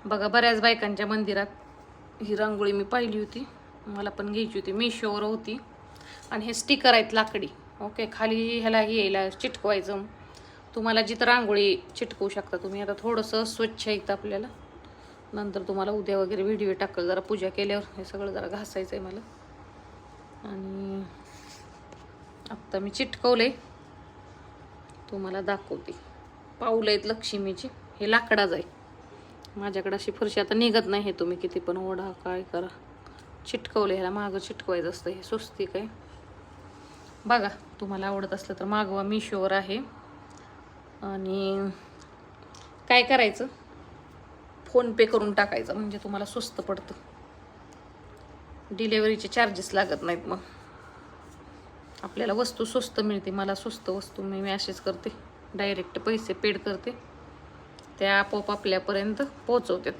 बघा बऱ्याच बायकांच्या मंदिरात ही रांगोळी मी पाहिली होती, मला पण घ्यायची होती, मिशोवर होती. आणि हे स्टिकर आहेत लाकडी. ओके, खाली ह्याला यायला चिटकवायचं. तुम्हाला जिथं रांगोळी चिटकवू शकता तुम्ही. आता थोडंसं स्वच्छ येतं आपल्याला, नंतर तुम्हाला उद्या वगैरे व्हिडिओ टाकल. जरा पूजा केल्यावर हे सगळं जरा घासायचं आहे मला. आणि आत्ता मी चिटकवलंय, तुम्हाला दाखवते. पाऊलं आहेत लक्ष्मीची. हे लाकडाच आहे. माझ्याकडे अशी फरशी आता निघत नाही. हे तुम्ही किती पण ओढा काय करा, चिटकवलं. ह्याला मागं चिटकवायचं असतं. हे स्वस्तिक आहे बघा. तुम्हाला आवडत असलं तर मागवा, मिशोवर आहे. आणि काय करायचं, फोनपे करून टाकायचं, म्हणजे तुम्हाला स्वस्त पडतं. डिलेवरीचे चार्जेस लागत नाहीत. मग आपल्याला वस्तू स्वस्त मिळते. मला स्वस्त वस्तू मी मॅसेज करते, डायरेक्ट पैसे पेड करते, त्या आपोआप आपल्यापर्यंत पोहोचवतात.